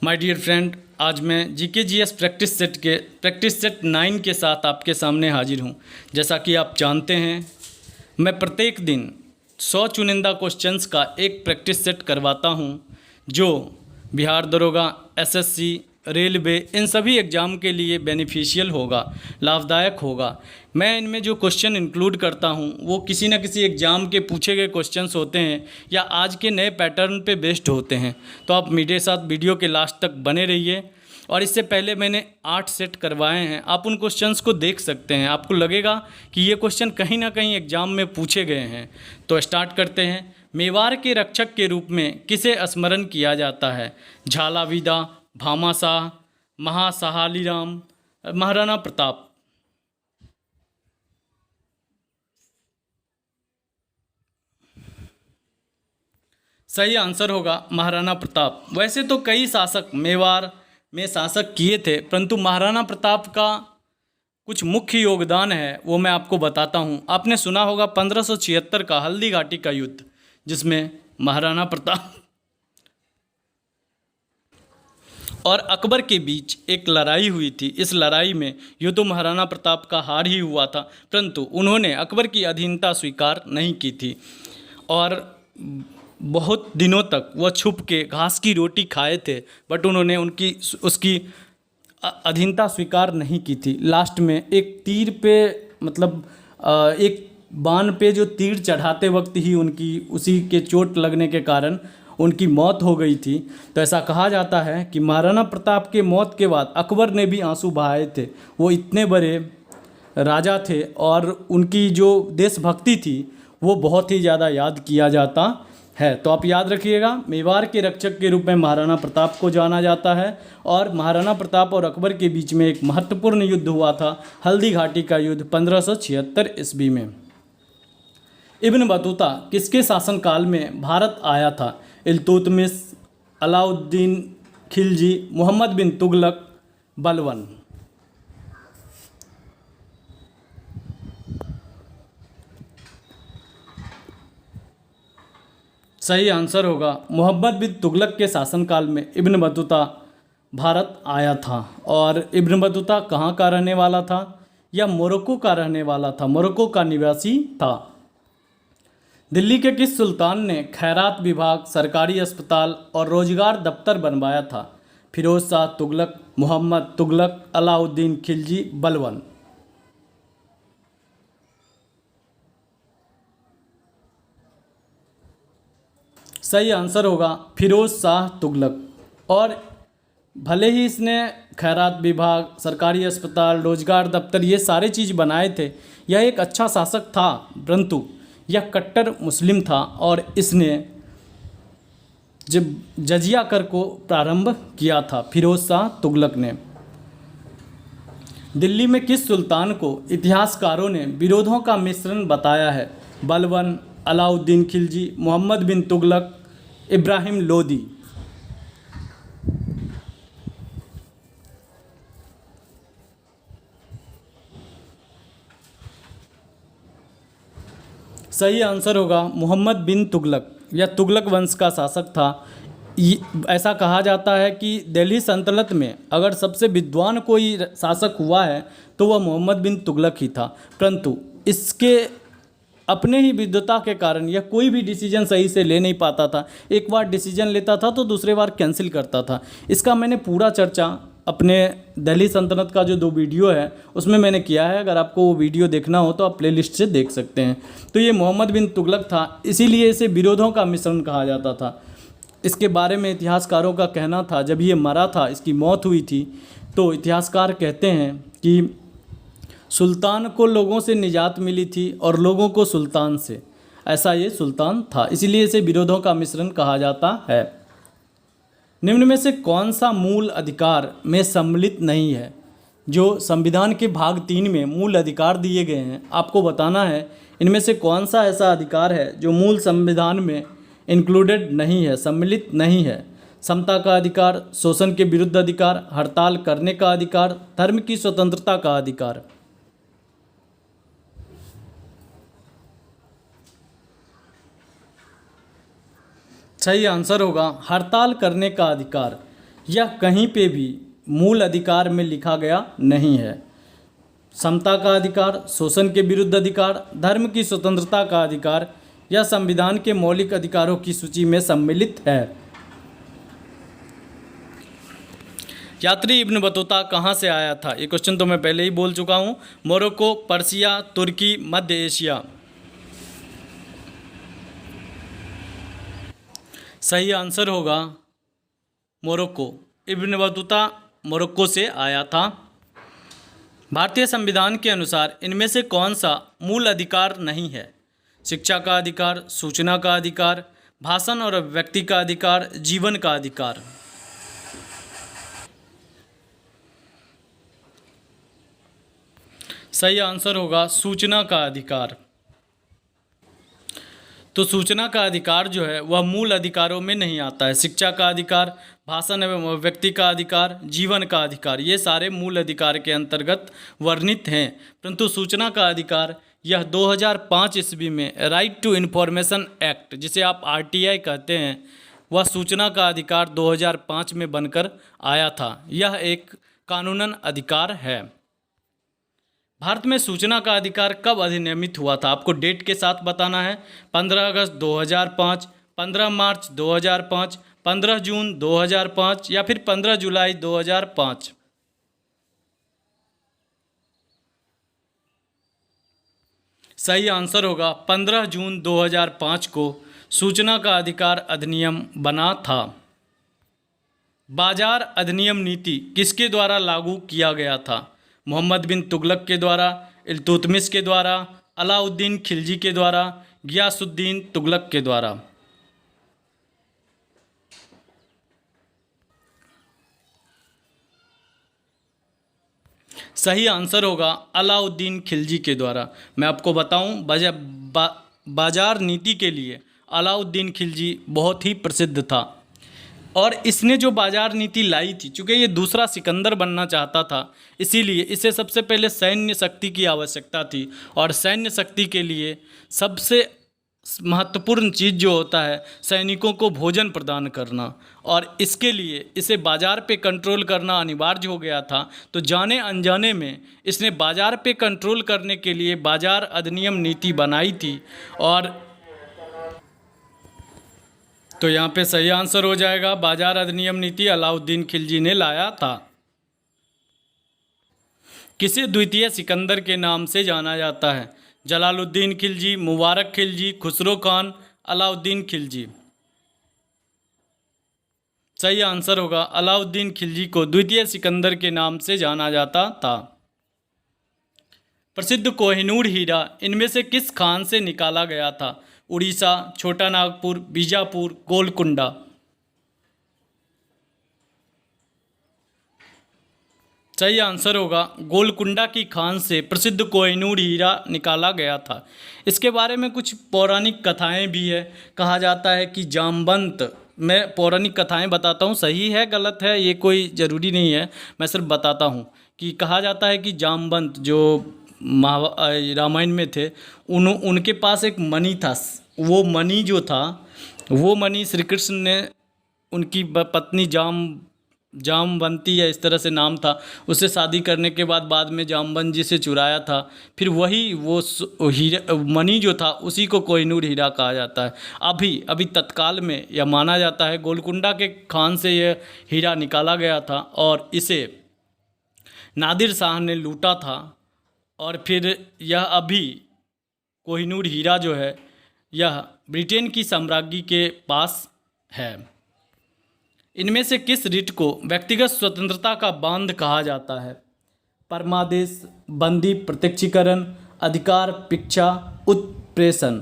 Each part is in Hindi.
माय डियर फ्रेंड, आज मैं जीके जीएस प्रैक्टिस सेट 9 के साथ आपके सामने हाजिर हूँ। जैसा कि आप जानते हैं, मैं प्रत्येक दिन 100 चुनिंदा क्वेश्चंस का एक प्रैक्टिस सेट करवाता हूँ, जो बिहार दरोगा, एसएससी, रेलवे, इन सभी एग्ज़ाम के लिए बेनिफिशियल होगा, लाभदायक होगा। मैं इनमें जो क्वेश्चन इंक्लूड करता हूँ वो किसी न किसी एग्ज़ाम के पूछे गए क्वेश्चंस होते हैं या आज के नए पैटर्न पे बेस्ड होते हैं। तो आप मेरे साथ वीडियो के लास्ट तक बने रहिए। और इससे पहले मैंने 8 सेट करवाए हैं, आप उन क्वेश्चंस को देख सकते हैं। आपको लगेगा कि ये क्वेश्चन कहीं ना कहीं एग्ज़ाम में पूछे गए हैं। तो स्टार्ट करते हैं। मेवाड़ के रक्षक के रूप में किसे स्मरण किया जाता है? झालावीदा, भामाशाह, महासहालीराम, महाराणा प्रताप। सही आंसर होगा महाराणा प्रताप। वैसे तो कई शासक मेवाड़ में शासक किए थे, परंतु महाराणा प्रताप का कुछ मुख्य योगदान है, वो मैं आपको बताता हूँ। आपने सुना होगा 1576 का हल्दी घाटी का युद्ध, जिसमें महाराणा प्रताप और अकबर के बीच एक लड़ाई हुई थी। इस लड़ाई में यूँ तो महाराणा प्रताप का हार ही हुआ था, परंतु उन्होंने अकबर की अधीनता स्वीकार नहीं की थी और बहुत दिनों तक वह छुप के घास की रोटी खाए थे, बट उन्होंने उसकी अधीनता स्वीकार नहीं की थी। लास्ट में एक तीर पे एक बाण पे जो तीर चढ़ाते वक्त ही उसी के चोट लगने के कारण उनकी मौत हो गई थी। तो ऐसा कहा जाता है कि महाराणा प्रताप के मौत के बाद अकबर ने भी आंसू बहाए थे। वो इतने बड़े राजा थे और उनकी जो देशभक्ति थी वो बहुत ही ज़्यादा याद किया जाता है। तो आप याद रखिएगा, मेवाड़ के रक्षक के रूप में महाराणा प्रताप को जाना जाता है और महाराणा प्रताप और अकबर के बीच में एक महत्वपूर्ण युद्ध हुआ था, हल्दी घाटी का युद्ध 1576 ईस्वी में। इब्न बतूता किसके शासनकाल में भारत आया था? इल्तुतमिश, अलाउद्दीन खिलजी, मोहम्मद बिन तुगलक, बलबन। सही आंसर होगा मोहम्मद बिन तुगलक के शासनकाल में इब्न बतूता भारत आया था। और इब्न बतूता कहाँ का रहने वाला था? या मोरक्को का रहने वाला था, मोरक्को का निवासी था। दिल्ली के किस सुल्तान ने खैरात विभाग, सरकारी अस्पताल और रोजगार दफ्तर बनवाया था? फिरोज शाह तुगलक, मोहम्मद तुगलक, अलाउद्दीन खिलजी, बलबन। सही आंसर होगा फिरोज शाह तुगलक। और भले ही इसने खैरात विभाग, सरकारी अस्पताल, रोजगार दफ्तर ये सारे चीज़ बनाए थे, यह एक अच्छा शासक था, परंतु यह कट्टर मुस्लिम था और इसने जब जजिया कर को प्रारंभ किया था फिरोज शाह तुगलक ने। दिल्ली में किस सुल्तान को इतिहासकारों ने विरोधों का मिश्रण बताया है? बलबन, अलाउद्दीन खिलजी, मोहम्मद बिन तुगलक, इब्राहिम लोदी। सही आंसर होगा मोहम्मद बिन तुगलक। यह तुगलक वंश का शासक था। ऐसा कहा जाता है कि दिल्ली सल्तनत में अगर सबसे विद्वान कोई शासक हुआ है तो वह मोहम्मद बिन तुगलक ही था, परंतु इसके अपने ही विद्वता के कारण यह कोई भी डिसीजन सही से ले नहीं पाता था। एक बार डिसीजन लेता था तो दूसरे बार कैंसिल करता था। इसका मैंने पूरा चर्चा अपने दिल्ली सल्तनत का जो 2 वीडियो है उसमें मैंने किया है। अगर आपको वो वीडियो देखना हो तो आप प्लेलिस्ट से देख सकते हैं। तो ये मोहम्मद बिन तुगलक था, इसीलिए इसे विरोधों का मिश्रण कहा जाता था। इसके बारे में इतिहासकारों का कहना था, जब ये मरा था, इसकी मौत हुई थी, तो इतिहासकार कहते हैं कि सुल्तान को लोगों से निजात मिली थी और लोगों को सुल्तान से, ऐसा ये सुल्तान था, इसीलिए इसे विरोधों का मिश्रण कहा जाता है। निम्न में से कौन सा मूल अधिकार में सम्मिलित नहीं है? जो संविधान के भाग 3 में मूल अधिकार दिए गए हैं, आपको बताना है इनमें से कौन सा ऐसा अधिकार है जो मूल संविधान में इंक्लूडेड नहीं है, सम्मिलित नहीं है। समता का अधिकार, शोषण के विरुद्ध अधिकार, हड़ताल करने का अधिकार, धर्म की स्वतंत्रता का अधिकार। सही आंसर होगा हड़ताल करने का अधिकार। यह कहीं पे भी मूल अधिकार में लिखा गया नहीं है। समता का अधिकार, शोषण के विरुद्ध अधिकार, धर्म की स्वतंत्रता का अधिकार यह संविधान के मौलिक अधिकारों की सूची में सम्मिलित है। यात्री इब्न बतूता कहाँ से आया था? ये क्वेश्चन तो मैं पहले ही बोल चुका हूँ। मोरक्को, पर्सिया, तुर्की, मध्य एशिया। सही आंसर होगा मोरक्को। इब्न बतूता मोरक्को से आया था। भारतीय संविधान के अनुसार इनमें से कौन सा मूल अधिकार नहीं है? शिक्षा का अधिकार, सूचना का अधिकार, भाषण और अभिव्यक्ति का अधिकार, जीवन का अधिकार। सही आंसर होगा सूचना का अधिकार। तो सूचना का अधिकार जो है वह मूल अधिकारों में नहीं आता है। शिक्षा का अधिकार, भाषण एवं अभिव्यक्ति का अधिकार, जीवन का अधिकार, ये सारे मूल अधिकार के अंतर्गत वर्णित हैं। परंतु सूचना का अधिकार यह 2005 ईस्वी में राइट टू इन्फॉर्मेशन एक्ट, जिसे आप आरटीआई कहते हैं, वह सूचना का अधिकार 2005 में बनकर आया था। यह एक कानूनन अधिकार है। भारत में सूचना का अधिकार कब अधिनियमित हुआ था? आपको डेट के साथ बताना है। 15 अगस्त 2005, 15 मार्च 2005, 15 जून 2005 या फिर 15 जुलाई 2005। सही आंसर होगा 15 जून 2005 को सूचना का अधिकार अधिनियम बना था। बाजार अधिनियम नीति किसके द्वारा लागू किया गया था? मोहम्मद बिन तुगलक के द्वारा, इल्तुतमिश के द्वारा, अलाउद्दीन खिलजी के द्वारा, गियासुद्दीन तुगलक के द्वारा। सही आंसर होगा अलाउद्दीन खिलजी के द्वारा। मैं आपको बताऊं, बाजार नीति के लिए अलाउद्दीन खिलजी बहुत ही प्रसिद्ध था और इसने जो बाजार नीति लाई थी, चूँकि ये दूसरा सिकंदर बनना चाहता था, इसीलिए इसे सबसे पहले सैन्य शक्ति की आवश्यकता थी और सैन्य शक्ति के लिए सबसे महत्वपूर्ण चीज़ जो होता है सैनिकों को भोजन प्रदान करना, और इसके लिए इसे बाजार पे कंट्रोल करना अनिवार्य हो गया था। तो जाने अनजाने में इसने बाजार पे कंट्रोल करने के लिए बाजार अधिनियम नीति बनाई थी, और तो यहाँ पे सही आंसर हो जाएगा बाजार अधिनियम नीति अलाउद्दीन खिलजी ने लाया था। किसे द्वितीय सिकंदर के नाम से जाना जाता है? जलालुद्दीन खिलजी, मुबारक खिलजी, खुसरो खान, अलाउद्दीन खिलजी। सही आंसर होगा अलाउद्दीन खिलजी को द्वितीय सिकंदर के नाम से जाना जाता था। प्रसिद्ध कोहिनूर हीरा इनमें से किस खान से निकाला गया था? उड़ीसा, छोटा नागपुर, बीजापुर, गोलकुंडा। सही आंसर होगा गोलकुंडा की खान से प्रसिद्ध कोहिनूर हीरा निकाला गया था। इसके बारे में कुछ पौराणिक कथाएं भी है। कहा जाता है कि जामवंत, मैं पौराणिक कथाएं बताता हूँ, सही है गलत है ये कोई ज़रूरी नहीं है, मैं सिर्फ बताता हूँ कि कहा जाता है कि जामवंत जो रामायण में थे, उनके पास एक मणि था। वो मणि जो था, वो मणि श्री कृष्ण ने उनकी पत्नी जामवंती या इस तरह से नाम था, उससे शादी करने के बाद में जामवंत जी से चुराया था। फिर वही वो हीरा मणि जो था उसी को कोहिनूर हीरा कहा जाता है। अभी तत्काल में यह माना जाता है गोलकुंडा के खान से यह हीरा निकाला गया था और इसे नादिर शाह ने लूटा था, और फिर यह अभी कोहिनूर हीरा जो है यह ब्रिटेन की साम्राज्ञी के पास है। इनमें से किस रिट को व्यक्तिगत स्वतंत्रता का बांध कहा जाता है? परमादेश, बंदी प्रत्यक्षीकरण, अधिकार भिक्षा, उत्प्रेषण।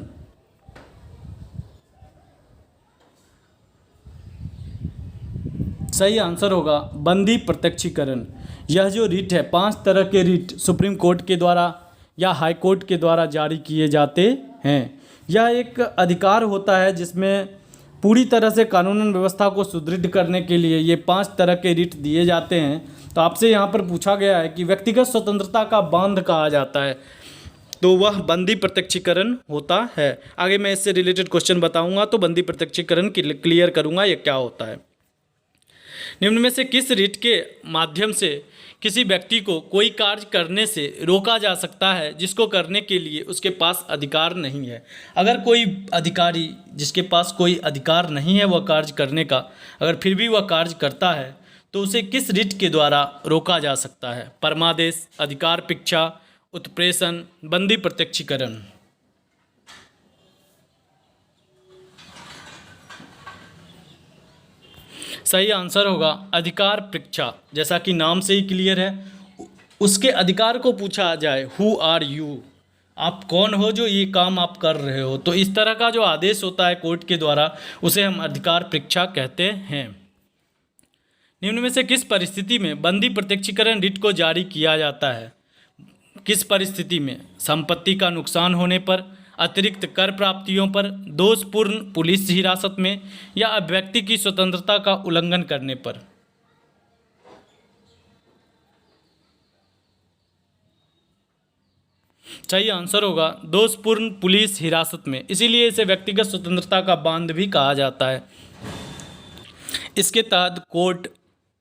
सही आंसर होगा बंदी प्रत्यक्षीकरण। यह जो रिट है, 5 तरह के रिट सुप्रीम कोर्ट के द्वारा या हाई कोर्ट के द्वारा जारी किए जाते हैं। यह एक अधिकार होता है जिसमें पूरी तरह से कानून व्यवस्था को सुदृढ़ करने के लिए ये 5 तरह के रिट दिए जाते हैं। तो आपसे यहाँ पर पूछा गया है कि व्यक्तिगत स्वतंत्रता का बांध कहा जाता है, तो वह बंदी प्रत्यक्षीकरण होता है। आगे मैं इससे रिलेटेड क्वेश्चन बताऊंगा तो बंदी प्रत्यक्षीकरण क्लियर करूंगा ये क्या होता है। निम्न में से किस रिट के माध्यम से किसी व्यक्ति को कोई कार्य करने से रोका जा सकता है जिसको करने के लिए उसके पास अधिकार नहीं है? अगर कोई अधिकारी जिसके पास कोई अधिकार नहीं है वह कार्य करने का, अगर फिर भी वह कार्य करता है तो उसे किस रिट के द्वारा रोका जा सकता है? परमादेश, अधिकार पिच्छा, उत्प्रेषण, बंदी प्रत्यक्षीकरण। सही आंसर होगा अधिकार परीक्षा। जैसा कि नाम से ही क्लियर है, उसके अधिकार को पूछा जाए, हु आर यू, आप कौन हो जो ये काम आप कर रहे हो, तो इस तरह का जो आदेश होता है कोर्ट के द्वारा उसे हम अधिकार परीक्षा कहते हैं। निम्न में से किस परिस्थिति में बंदी प्रत्यक्षीकरण रिट को जारी किया जाता है? किस परिस्थिति में? संपत्ति का नुकसान होने पर, अतिरिक्त कर प्राप्तियों पर, दोषपूर्ण पुलिस हिरासत में, या अभिव्यक्ति की स्वतंत्रता का उल्लंघन करने पर। सही आंसर होगा दोषपूर्ण पुलिस हिरासत में, इसीलिए इसे व्यक्तिगत स्वतंत्रता का बांध भी कहा जाता है। इसके तहत कोर्ट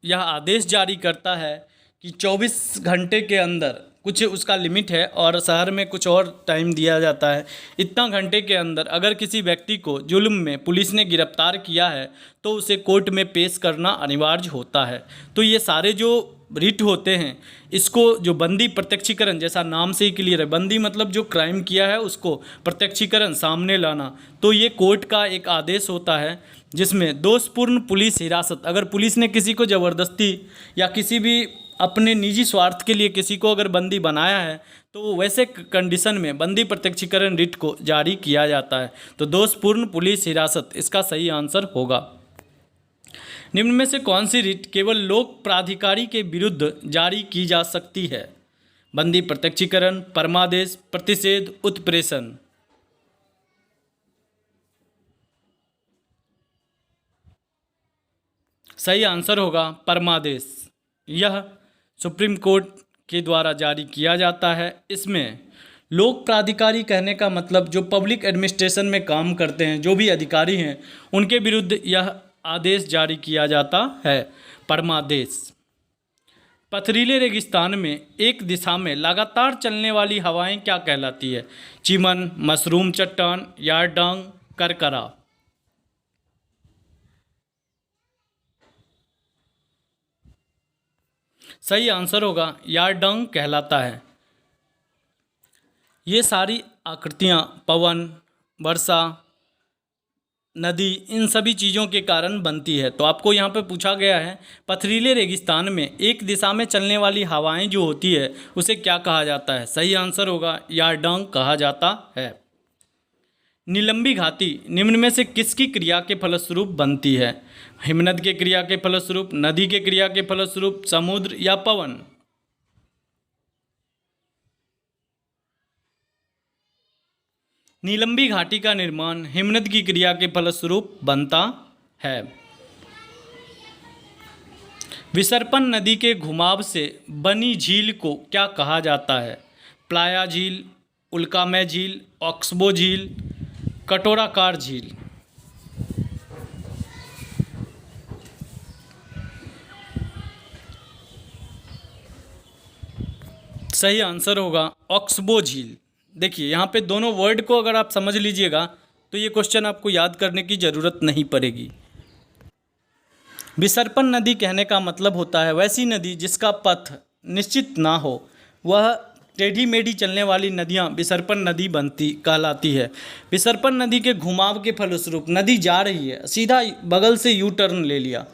यह आदेश जारी करता है कि 24 घंटे के अंदर, कुछ उसका लिमिट है और शहर में कुछ और टाइम दिया जाता है, इतना घंटे के अंदर अगर किसी व्यक्ति को जुल्म में पुलिस ने गिरफ्तार किया है तो उसे कोर्ट में पेश करना अनिवार्य होता है। तो ये सारे जो रिट होते हैं, इसको जो बंदी प्रत्यक्षीकरण, जैसा नाम से ही क्लियर है, बंदी मतलब जो क्राइम किया है उसको, प्रत्यक्षीकरण सामने लाना, तो ये कोर्ट का एक आदेश होता है जिसमें दोषपूर्ण पुलिस हिरासत, अगर पुलिस ने किसी को ज़बरदस्ती या किसी भी अपने निजी स्वार्थ के लिए किसी को अगर बंदी बनाया है तो वैसे कंडीशन में बंदी प्रत्यक्षीकरण रिट को जारी किया जाता है। तो दोषपूर्ण पुलिस हिरासत इसका सही आंसर होगा। निम्न में से कौन सी रिट केवल लोक प्राधिकारी के विरुद्ध जारी की जा सकती है? बंदी प्रत्यक्षीकरण, परमादेश, प्रतिषेध, उत्प्रेषण। सही आंसर होगा परमादेश। यह सुप्रीम कोर्ट के द्वारा जारी किया जाता है। इसमें लोक प्राधिकारी कहने का मतलब जो पब्लिक एडमिनिस्ट्रेशन में काम करते हैं, जो भी अधिकारी हैं, उनके विरुद्ध यह आदेश जारी किया जाता है, परमादेश। पथरीले रेगिस्तान में एक दिशा में लगातार चलने वाली हवाएं क्या कहलाती है? चिमन, मशरूम चट्टान, यारडांग, करकरा। सही आंसर होगा यारडांग कहलाता है। ये सारी आकृतियाँ पवन, वर्षा, नदी, इन सभी चीज़ों के कारण बनती है। तो आपको यहाँ पे पूछा गया है पथरीले रेगिस्तान में एक दिशा में चलने वाली हवाएं जो होती है उसे क्या कहा जाता है? सही आंसर होगा यारडांग कहा जाता है। नीलंबी घाटी निम्न में से किसकी क्रिया के फलस्वरूप बनती है? हिमनद के क्रिया के फलस्वरूप, नदी के क्रिया के फलस्वरूप, समुद्र या पवन। नीलंबी घाटी का निर्माण हिमनद की क्रिया के फलस्वरूप बनता है। विसर्पन नदी के घुमाव से बनी झील को क्या कहा जाता है? प्लाया झील, उल्कामय झील, ऑक्सबो झील, कटोराकार झील। सही आंसर होगा ऑक्सबो झील। देखिए यहाँ पे दोनों वर्ड को अगर आप समझ लीजिएगा तो ये क्वेश्चन आपको याद करने की ज़रूरत नहीं पड़ेगी। विसर्पन नदी कहने का मतलब होता है वैसी नदी जिसका पथ निश्चित ना हो, वह टेढ़ी मेढ़ी चलने वाली नदियाँ विसर्पन नदी बनती कहलाती है। विसर्पन नदी के घुमाव के फलस्वरूप नदी जा रही है, सीधा बगल से यू टर्न ले लिया,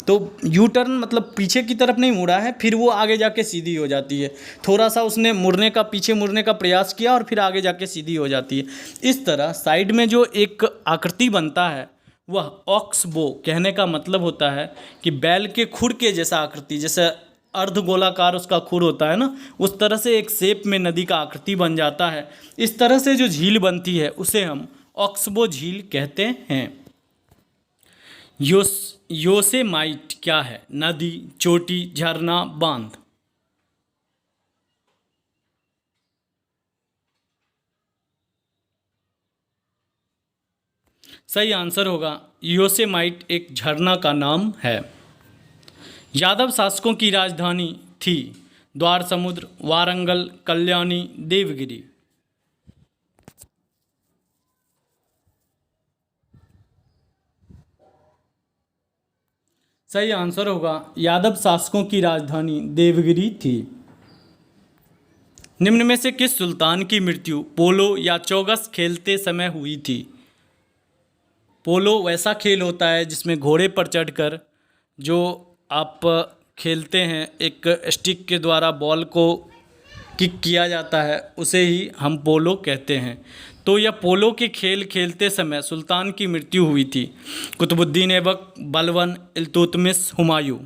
तो यू टर्न मतलब पीछे की तरफ नहीं मुड़ा है, फिर वो आगे जाके सीधी हो जाती है। थोड़ा सा उसने मुड़ने का, पीछे मुड़ने का प्रयास किया और फिर आगे जाके सीधी हो जाती है। इस तरह साइड में जो एक आकृति बनता है वह ऑक्सबो कहने का मतलब होता है कि बैल के खुर के जैसा आकृति, जैसे अर्धगोलाकार उसका खुर होता है ना, उस तरह से एक शेप में नदी का आकृति बन जाता है। इस तरह से जो झील बनती है उसे हम ऑक्सबो झील कहते हैं। योसेमाइट क्या है? नदी, चोटी, झरना, बांध। सही आंसर होगा योसेमाइट एक झरना का नाम है। यादव शासकों की राजधानी थी द्वार समुद्र, वारंगल, कल्याणी, देवगिरी। सही आंसर होगा यादव शासकों की राजधानी देवगिरी थी। निम्न में से किस सुल्तान की मृत्यु पोलो या चौगस खेलते समय हुई थी? पोलो वैसा खेल होता है जिसमें घोड़े पर चढ़कर जो आप खेलते हैं, एक स्टिक के द्वारा बॉल को किक किया जाता है, उसे ही हम पोलो कहते हैं। तो यह पोलो के खेल खेलते समय सुल्तान की मृत्यु हुई थी। कुतुबुद्दीन ऐबक, बलबन, इल्तुतमिश, हुमायूं।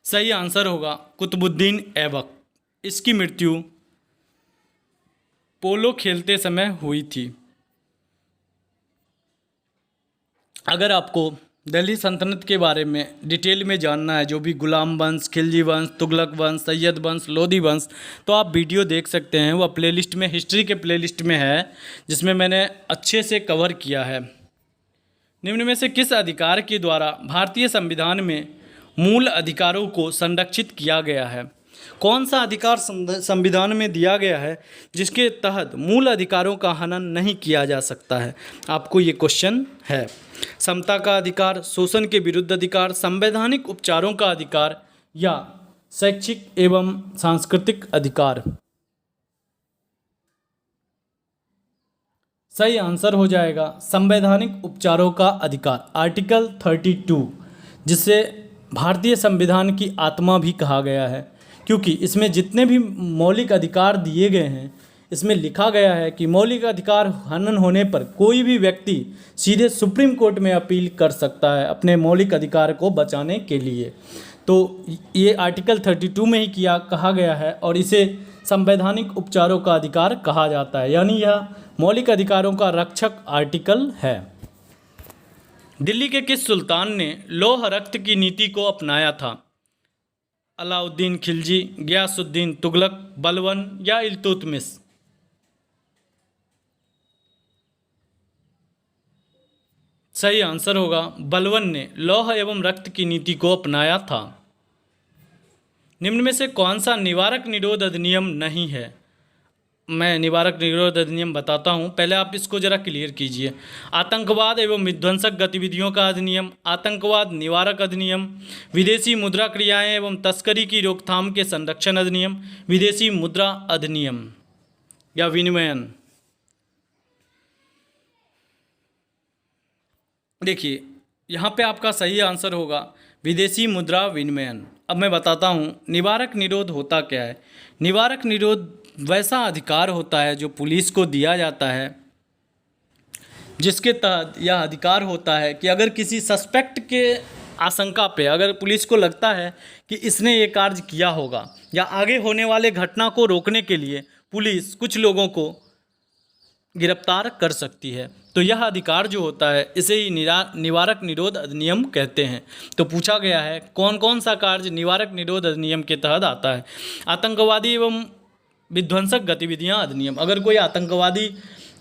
सही आंसर होगा कुतुबुद्दीन ऐबक। इसकी मृत्यु पोलो खेलते समय हुई थी। अगर आपको दिल्ली सल्तनत के बारे में डिटेल में जानना है, जो भी गुलाम वंश, खिलजी वंश, तुगलक वंश, सैयद वंश, लोधी वंश, तो आप वीडियो देख सकते हैं। वह प्लेलिस्ट में, हिस्ट्री के प्लेलिस्ट में है, जिसमें मैंने अच्छे से कवर किया है। निम्न में से किस अधिकार के द्वारा भारतीय संविधान में मूल अधिकारों को संरक्षित किया गया है? कौन सा अधिकार संविधान में दिया गया है जिसके तहत मूल अधिकारों का हनन नहीं किया जा सकता है? आपको ये क्वेश्चन है। समता का अधिकार, शोषण के विरुद्ध अधिकार, संवैधानिक उपचारों का अधिकार या शैक्षिक एवं सांस्कृतिक अधिकार? सही आंसर हो जाएगा संवैधानिक उपचारों का अधिकार, आर्टिकल 32, जिसे भारतीय संविधान की आत्मा भी कहा गया है, क्योंकि इसमें जितने भी मौलिक अधिकार दिए गए हैं, इसमें लिखा गया है कि मौलिक अधिकार हनन होने पर कोई भी व्यक्ति सीधे सुप्रीम कोर्ट में अपील कर सकता है अपने मौलिक अधिकार को बचाने के लिए। तो ये आर्टिकल 32 में ही कहा गया है और इसे संवैधानिक उपचारों का अधिकार कहा जाता है, यानी यह मौलिक अधिकारों का रक्षक आर्टिकल है। दिल्ली के किस सुल्तान ने लौह रक्त की नीति को अपनाया था? अलाउद्दीन खिलजी, गयासुद्दीन तुगलक, बलबन या इल्तुतमिश? सही आंसर होगा बलबन ने लौह एवं रक्त की नीति को अपनाया था। निम्न में से कौन सा निवारक निरोध अधिनियम नहीं है? मैं निवारक निरोध अधिनियम बताता हूं, पहले आप इसको जरा क्लियर कीजिए। आतंकवाद एवं विध्वंसक गतिविधियों का अधिनियम, आतंकवाद निवारक अधिनियम, विदेशी मुद्रा क्रियाएं एवं तस्करी की रोकथाम के संरक्षण अधिनियम, विदेशी मुद्रा अधिनियम या विनिमयन? देखिए, यहाँ पे आपका सही आंसर होगा विदेशी मुद्रा विनिमयन। अब मैं बताता हूँ निवारक निरोध होता क्या है। निवारक निरोध वैसा अधिकार होता है जो पुलिस को दिया जाता है, जिसके तहत यह अधिकार होता है कि अगर किसी सस्पेक्ट के आशंका पे, अगर पुलिस को लगता है कि इसने ये कार्य किया होगा या आगे होने वाले घटना को रोकने के लिए पुलिस कुछ लोगों को गिरफ्तार कर सकती है, तो यह अधिकार जो होता है इसे ही निवारक निरोध अधिनियम कहते हैं। तो पूछा गया है कौन कौन सा कार्य निवारक निरोध अधिनियम के तहत आता है। आतंकवादी एवं विध्वंसक गतिविधियां अधिनियम, अगर कोई आतंकवादी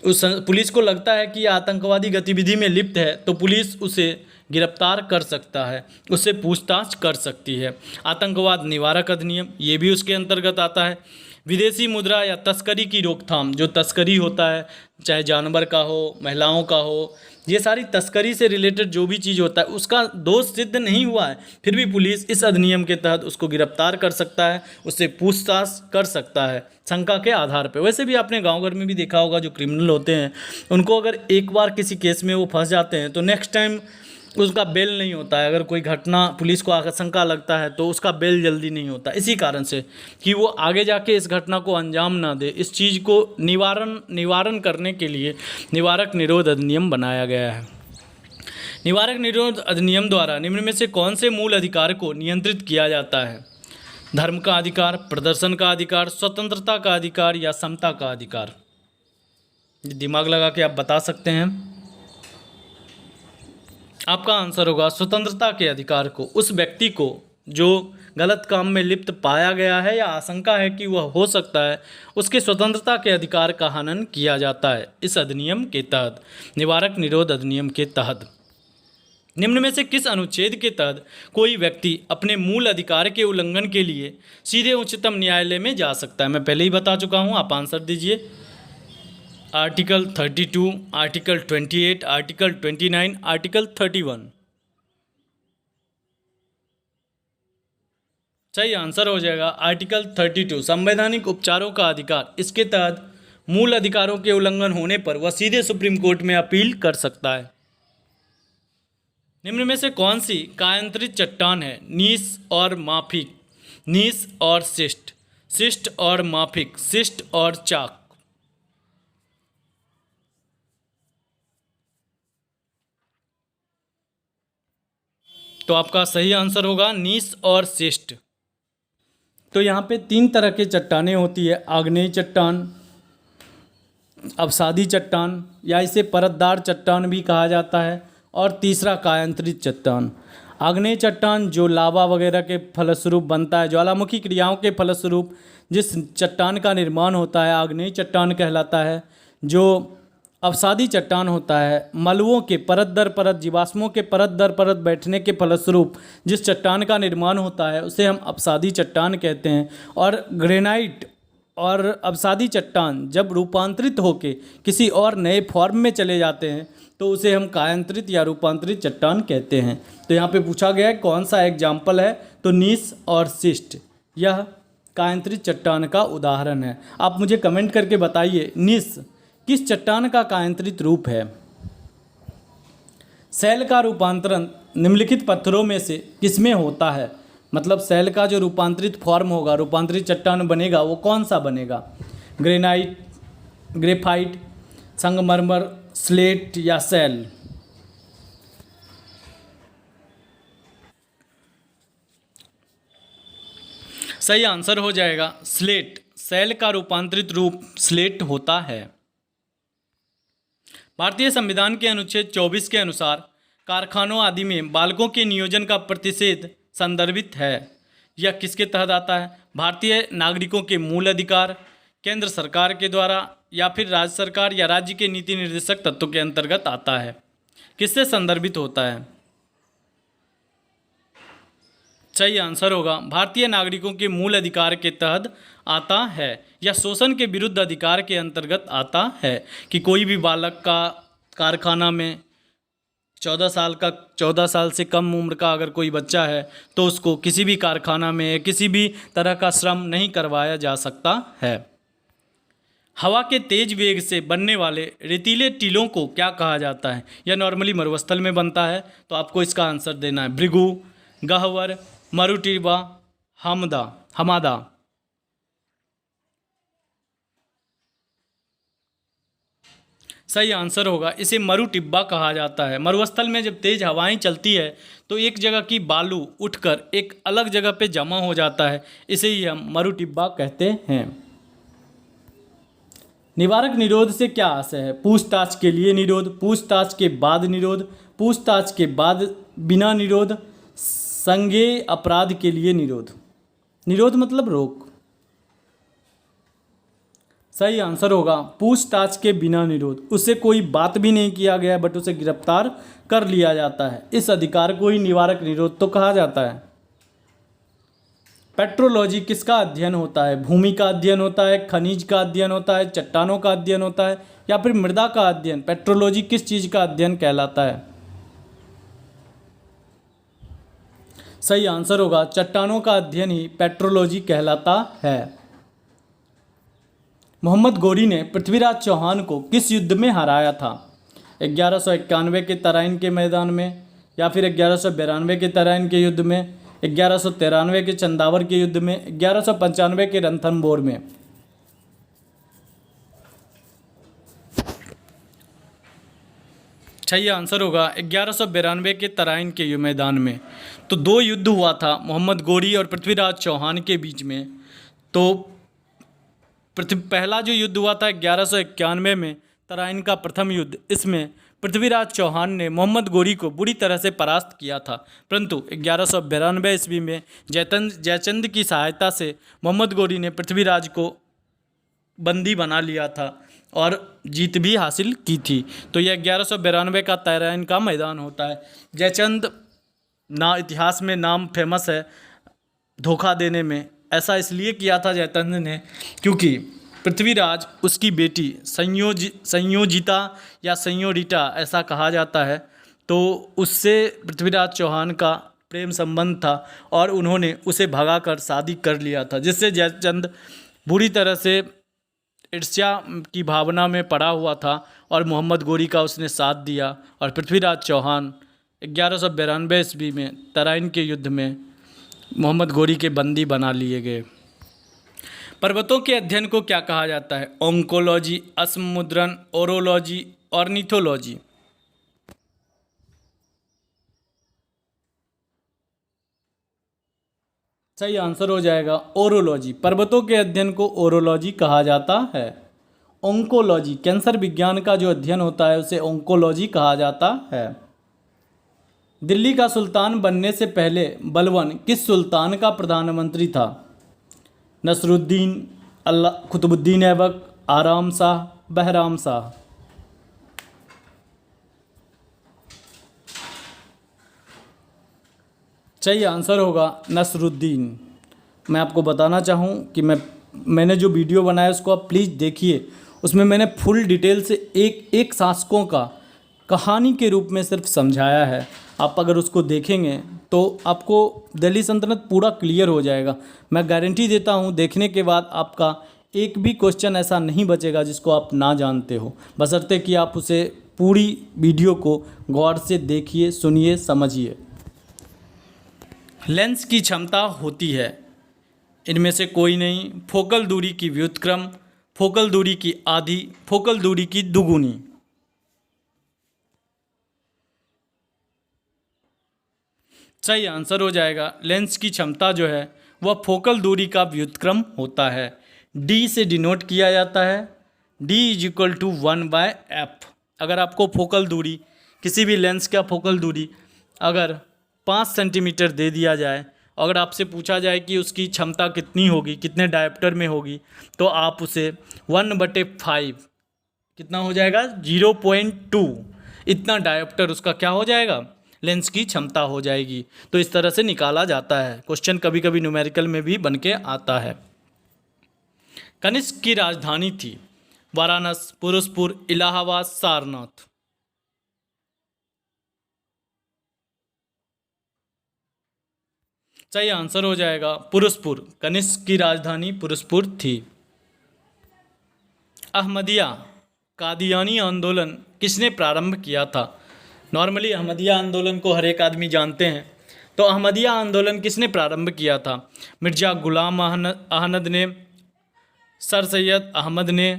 पुलिस को लगता है कि आतंकवादी गतिविधि में लिप्त है तो पुलिस उसे गिरफ्तार कर सकता है, उससे पूछताछ कर सकती है। आतंकवाद निवारक अधिनियम ये भी उसके अंतर्गत आता है। विदेशी मुद्रा या तस्करी की रोकथाम, जो तस्करी होता है चाहे जानवर का हो, महिलाओं का हो, ये सारी तस्करी से रिलेटेड जो भी चीज़ होता है उसका दोष सिद्ध नहीं हुआ है, फिर भी पुलिस इस अधिनियम के तहत उसको गिरफ्तार कर सकता है, उससे पूछताछ कर सकता है शंका के आधार पर। वैसे भी आपने गांव घर में भी देखा होगा, जो क्रिमिनल होते हैं उनको अगर एक बार किसी केस में वो फंस जाते हैं तो नेक्स्ट टाइम उसका बेल नहीं होता है। अगर कोई घटना पुलिस को आशंका लगता है तो उसका बेल जल्दी नहीं होता, इसी कारण से कि वो आगे जाके इस घटना को अंजाम ना दे। इस चीज़ को निवारण करने के लिए निवारक निरोध अधिनियम बनाया गया है। निवारक निरोध अधिनियम द्वारा निम्न में से कौन से मूल अधिकार को नियंत्रित किया जाता है? धर्म का अधिकार, प्रदर्शन का अधिकार, स्वतंत्रता का अधिकार या समता का अधिकार? दिमाग लगा के आप बता सकते हैं। आपका आंसर होगा स्वतंत्रता के अधिकार को। उस व्यक्ति को जो गलत काम में लिप्त पाया गया है या आशंका है कि वह हो सकता है, उसके स्वतंत्रता के अधिकार का हनन किया जाता है इस अधिनियम के तहत, निवारक निरोध अधिनियम के तहत। निम्न में से किस अनुच्छेद के तहत कोई व्यक्ति अपने मूल अधिकार के उल्लंघन के लिए सीधे उच्चतम न्यायालय में जा सकता है? मैं पहले ही बता चुका हूँ, आप आंसर दीजिए। Article 32, article 28, article 29, article 31। सही आंसर हो जाएगा आर्टिकल 32, संवैधानिक उपचारों का अधिकार। इसके तहत मूल अधिकारों के उल्लंघन होने पर वह सीधे सुप्रीम कोर्ट में अपील कर सकता है। निम्न में से कौन सी कायांतरित चट्टान है? नीस और माफिक, नीस और शिस्ट, शिस्ट और माफिक, शिस्ट और चाक। तो आपका सही आंसर होगा नीस और शिस्ट। तो यहाँ पे 3 तरह के चट्टानें होती है, आग्नेय चट्टान, अवसादी चट्टान या इसे परतदार चट्टान भी कहा जाता है, और तीसरा कायांतरित चट्टान। आग्नेय चट्टान जो लावा वगैरह के फलस्वरूप बनता है, ज्वालामुखी क्रियाओं के फलस्वरूप जिस चट्टान का निर्माण होता है आग्नेय चट्टान कहलाता है। जो अवसादी चट्टान होता है, मलबों के परत दर परत, जीवाश्मों के परत दर परत बैठने के फलस्वरूप जिस चट्टान का निर्माण होता है उसे हम अवसादी चट्टान कहते हैं। और ग्रेनाइट और अवसादी चट्टान जब रूपांतरित होके किसी और नए फॉर्म में चले जाते हैं तो उसे हम कायांतरित या रूपांतरित चट्टान कहते हैं। तो यहाँ पे पूछा गया है कौन सा एग्जाम्पल है, तो नीस और शिस्ट यह कायांतरित चट्टान का उदाहरण है। आप मुझे कमेंट करके बताइए नीस किस चट्टान का कायांतरित रूप है? सेल का रूपांतरण निम्नलिखित पत्थरों में से किसमें होता है? मतलब सेल का जो रूपांतरित फॉर्म होगा, रूपांतरित चट्टान बनेगा, वो कौन सा बनेगा? ग्रेनाइट, ग्रेफाइट, संगमरमर, स्लेट या सेल? सही आंसर हो जाएगा स्लेट। सेल का रूपांतरित रूप स्लेट होता है। भारतीय संविधान के अनुच्छेद 24 के अनुसार कारखानों आदि में बालकों के नियोजन का प्रतिषेध संदर्भित है। यह किसके तहत आता है? भारतीय नागरिकों के मूल अधिकार, केंद्र सरकार के द्वारा, या फिर राज्य सरकार या राज्य के नीति निर्देशक तत्वों के अंतर्गत आता है? किससे संदर्भित होता है? सही आंसर होगा भारतीय नागरिकों के मूल अधिकार के तहत आता है, या शोषण के विरुद्ध अधिकार के अंतर्गत आता है कि कोई भी बालक का कारखाना में 14 साल से कम उम्र का अगर कोई बच्चा है तो उसको किसी भी कारखाना में किसी भी तरह का श्रम नहीं करवाया जा सकता है। हवा के तेज वेग से बनने वाले रेतीले टीलों को क्या कहा जाता है? यह नॉर्मली मरुस्थल में बनता है, तो आपको इसका आंसर देना है भृगु, गह्वर, मरुटिब्बा, हमादा। सही आंसर होगा इसे मरुटिब्बा कहा जाता है। मरुस्थल में जब तेज हवाएं चलती है तो एक जगह की बालू उठकर एक अलग जगह पे जमा हो जाता है, इसे ही हम मरुटिब्बा कहते हैं। निवारक निरोध से क्या आशय है? पूछताछ के लिए निरोध, पूछताछ के बाद निरोध, पूछताछ के बाद बिना निरोध, संज्ञेय अपराध के लिए निरोध। निरोध मतलब रोक। सही आंसर होगा पूछताछ के बिना निरोध। उससे कोई बात भी नहीं किया गया बट उसे गिरफ्तार कर लिया जाता है, इस अधिकार को ही निवारक निरोध तो कहा जाता है। पेट्रोलॉजी किसका अध्ययन होता है? भूमि का अध्ययन होता है, खनिज का अध्ययन होता है, चट्टानों का अध्ययन होता है, या फिर मृदा का अध्ययन? पेट्रोलॉजी किस चीज़ का अध्ययन कहलाता है? सही आंसर होगा चट्टानों का अध्ययन ही पेट्रोलॉजी कहलाता है। मोहम्मद गोरी ने पृथ्वीराज चौहान को किस युद्ध में हराया था? 1191 के तराइन के मैदान में, या फिर 1192 के तराइन के युद्ध में, 1193 के चंदावर के युद्ध में, 1195 के रणथंभौर में? सही आंसर होगा 1192 के तराइन के मैदान में। तो 2 युद्ध हुआ था मोहम्मद गोरी और पृथ्वीराज चौहान के बीच में। तो पहला जो युद्ध हुआ था 1191 में, तराइन का प्रथम युद्ध, इसमें पृथ्वीराज चौहान ने मोहम्मद गोरी को बुरी तरह से परास्त किया था, परंतु 1192 ईस्वी में जयचंद की सहायता से मोहम्मद गोरी ने पृथ्वीराज को बंदी बना लिया था और जीत भी हासिल की थी। तो यह 1192 का तराइन का मैदान होता है। जयचंद इतिहास में नाम फेमस है धोखा देने में। ऐसा इसलिए किया था जयचंद ने क्योंकि पृथ्वीराज उसकी बेटी संयोजिता या संयोरिटा ऐसा कहा जाता है, तो उससे पृथ्वीराज चौहान का प्रेम संबंध था और उन्होंने उसे भगाकर शादी कर लिया था, जिससे जयचंद बुरी तरह से ईर्ष्या की भावना में पड़ा हुआ था और मोहम्मद गोरी का उसने साथ दिया और पृथ्वीराज चौहान 1192 ईस्वी में तराइन के युद्ध में मोहम्मद गोरी के बंदी बना लिए गए। पर्वतों के अध्ययन को क्या कहा जाता है? ओंकोलॉजी, असमुद्रन, ओरोलॉजी, ऑर्निथोलॉजी। सही आंसर हो जाएगा ओरोलॉजी। पर्वतों के अध्ययन को ओरोलॉजी कहा जाता है। ओंकोलॉजी, कैंसर विज्ञान का जो अध्ययन होता है उसे ओंकोलॉजी कहा जाता है। दिल्ली का सुल्तान बनने से पहले बलबन किस सुल्तान का प्रधानमंत्री था? नसरुद्दीन, कुतुबुद्दीन ऐबक, आराम शाह, बहराम शाह। सही आंसर होगा नसरुद्दीन। मैं आपको बताना चाहूँ कि मैंने जो वीडियो बनाया उसको आप प्लीज़ देखिए, उसमें मैंने फुल डिटेल से एक एक शासकों का कहानी के रूप में सिर्फ समझाया है। आप अगर उसको देखेंगे तो आपको दिल्ली सल्तनत पूरा क्लियर हो जाएगा। मैं गारंटी देता हूँ देखने के बाद आपका एक भी क्वेश्चन ऐसा नहीं बचेगा जिसको आप ना जानते हो, बशर्ते कि आप उसे पूरी वीडियो को गौर से देखिए, सुनिए, समझिए। लेंस की क्षमता होती है इनमें से कोई नहीं। फोकल दूरी की व्युत्क्रम, फोकल दूरी की आधी, फोकल दूरी की दुगुनी। सही आंसर हो जाएगा लेंस की क्षमता जो है वह फोकल दूरी का व्युत्क्रम होता है। डी से डिनोट किया जाता है। D = 1/f। अगर आपको फोकल दूरी, किसी भी लेंस का फोकल दूरी अगर 5 सेंटीमीटर दे दिया जाए, अगर आपसे पूछा जाए कि उसकी क्षमता कितनी होगी, कितने डायप्टर में होगी, तो आप उसे 1/5 कितना हो जाएगा 0.2 इतना डायप्टर उसका क्या हो जाएगा, लेंस की क्षमता हो जाएगी। तो इस तरह से निकाला जाता है। क्वेश्चन कभी कभी न्यूमेरिकल में भी बन के आता है। कनिष्क की राजधानी थी वाराणसी, पुरुषपुर, इलाहाबाद, सारनाथ। सही आंसर हो जाएगा पुरुषपुर। कनिष्क की राजधानी पुरुषपुर थी। अहमदिया कादियानी आंदोलन किसने प्रारंभ किया था? नॉर्मली अहमदिया आंदोलन को हर एक आदमी जानते हैं, तो अहमदिया आंदोलन किसने प्रारंभ किया था? मिर्जा गुलाम अहमद ने, सर सैयद अहमद ने,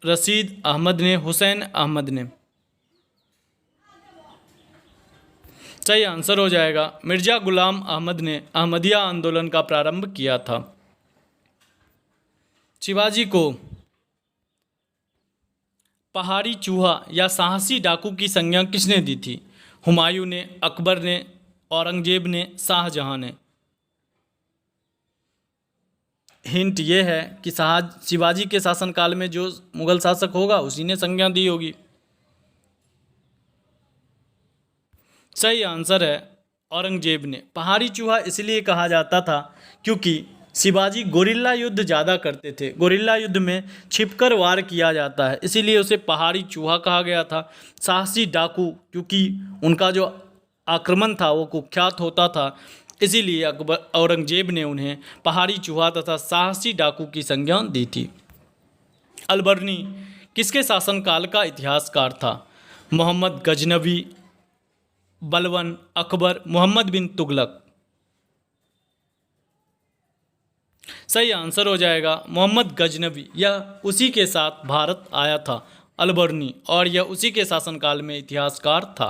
रशीद अहमद ने, हुसैन अहमद ने। सही आंसर हो जाएगा मिर्जा गुलाम अहमद ने अहमदिया आंदोलन का प्रारंभ किया था। शिवाजी को पहाड़ी चूहा या साहसी डाकू की संज्ञा किसने दी थी? हुमायूं ने, अकबर ने, औरंगजेब ने, शाहजहां ने। हिंट ये है कि शिवाजी के शासनकाल में जो मुगल शासक होगा उसी ने संज्ञा दी होगी। सही आंसर है औरंगजेब ने। पहाड़ी चूहा इसलिए कहा जाता था क्योंकि शिवाजी गोरिल्ला युद्ध ज़्यादा करते थे। गोरिल्ला युद्ध में छिपकर वार किया जाता है, इसीलिए उसे पहाड़ी चूहा कहा गया था। साहसी डाकू क्योंकि उनका जो आक्रमण था वो कुख्यात होता था, इसीलिए औरंगजेब ने उन्हें पहाड़ी चूहा तथा साहसी डाकू की संज्ञा दी थी। अलबर्नी किसके शासनकाल का इतिहासकार था? मोहम्मद गजनवी, बलबन, अकबर, मोहम्मद बिन तुगलक। सही आंसर हो जाएगा मोहम्मद गजनवी। यह उसी के साथ भारत आया था अलबर्नी, और यह उसी के शासनकाल में इतिहासकार था।